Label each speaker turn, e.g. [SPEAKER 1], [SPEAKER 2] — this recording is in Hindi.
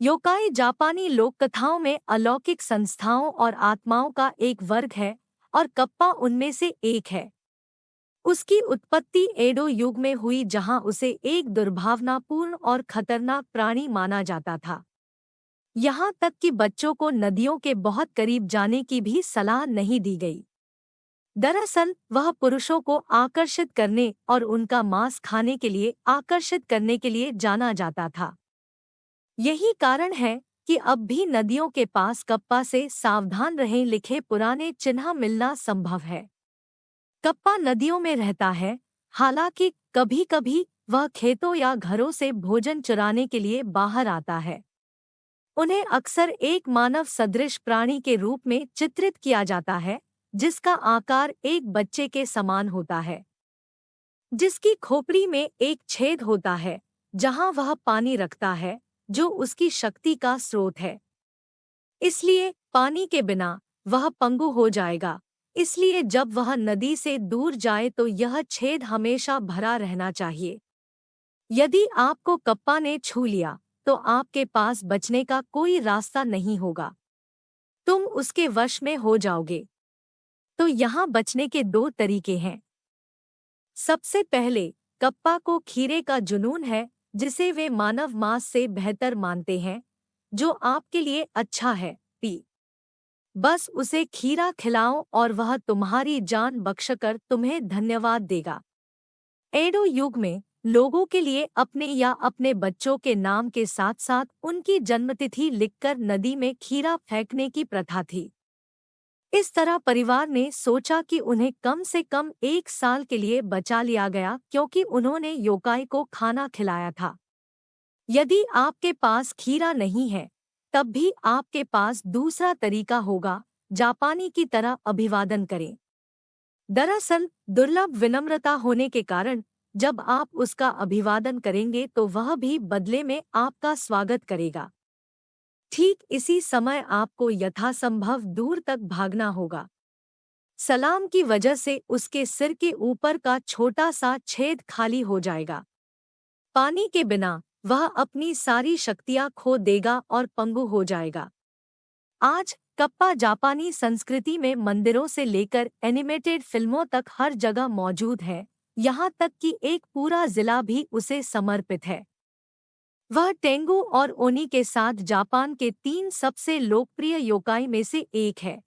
[SPEAKER 1] योकाई जापानी लोक कथाओं में अलौकिक संस्थाओं और आत्माओं का एक वर्ग है और कप्पा उनमें से एक है। उसकी उत्पत्ति एडो युग में हुई जहां उसे एक दुर्भावनापूर्ण और खतरनाक प्राणी माना जाता था। यहाँ तक कि बच्चों को नदियों के बहुत करीब जाने की भी सलाह नहीं दी गई। दरअसल वह पुरुषों को आकर्षित करने और उनका मांस खाने के लिए आकर्षित करने के लिए जाना जाता था। यही कारण है कि अब भी नदियों के पास कप्पा से सावधान रहें लिखे पुराने चिन्ह मिलना संभव है। कप्पा नदियों में रहता है, हालांकि कभी-कभी वह खेतों या घरों से भोजन चुराने के लिए बाहर आता है। उन्हें अक्सर एक मानव सदृश प्राणी के रूप में चित्रित किया जाता है, जिसका आकार एक बच्चे के समान होता है, जिसकी खोपड़ी में एक छेद होता है जहां वह पानी रखता है, जो उसकी शक्ति का स्रोत है। इसलिए पानी के बिना वह पंगु हो जाएगा। इसलिए जब वह नदी से दूर जाए तो यह छेद हमेशा भरा रहना चाहिए। यदि आपको कप्पा ने छू लिया तो आपके पास बचने का कोई रास्ता नहीं होगा। तुम उसके वश में हो जाओगे। तो यहाँ बचने के दो तरीके हैं। सबसे पहले, कप्पा को खीरे का जुनून है, जिसे वे मानव मांस से बेहतर मानते हैं, जो आपके लिए अच्छा है। पी बस उसे खीरा खिलाओ और वह तुम्हारी जान बख्शकर तुम्हें धन्यवाद देगा। एडो युग में लोगों के लिए अपने या अपने बच्चों के नाम के साथ साथ उनकी जन्मतिथि लिखकर नदी में खीरा फेंकने की प्रथा थी। इस तरह परिवार ने सोचा कि उन्हें कम से कम 1 साल के लिए बचा लिया गया, क्योंकि उन्होंने योकाई को खाना खिलाया था। यदि आपके पास खीरा नहीं है, तब भी आपके पास दूसरा तरीका होगा। जापानी की तरह अभिवादन करें। दरअसल दुर्लभ विनम्रता होने के कारण जब आप उसका अभिवादन करेंगे तो वह भी बदले में आपका स्वागत करेगा। ठीक इसी समय आपको यथासंभव दूर तक भागना होगा। सलाम की वजह से उसके सिर के ऊपर का छोटा सा छेद खाली हो जाएगा। पानी के बिना वह अपनी सारी शक्तियां खो देगा और पंगु हो जाएगा। आज कप्पा जापानी संस्कृति में मंदिरों से लेकर एनिमेटेड फिल्मों तक हर जगह मौजूद है, यहाँ तक कि एक पूरा जिला भी उसे समर्पित है। वह टेंगु और ओनी के साथ जापान के 3 सबसे लोकप्रिय योकाई में से एक है।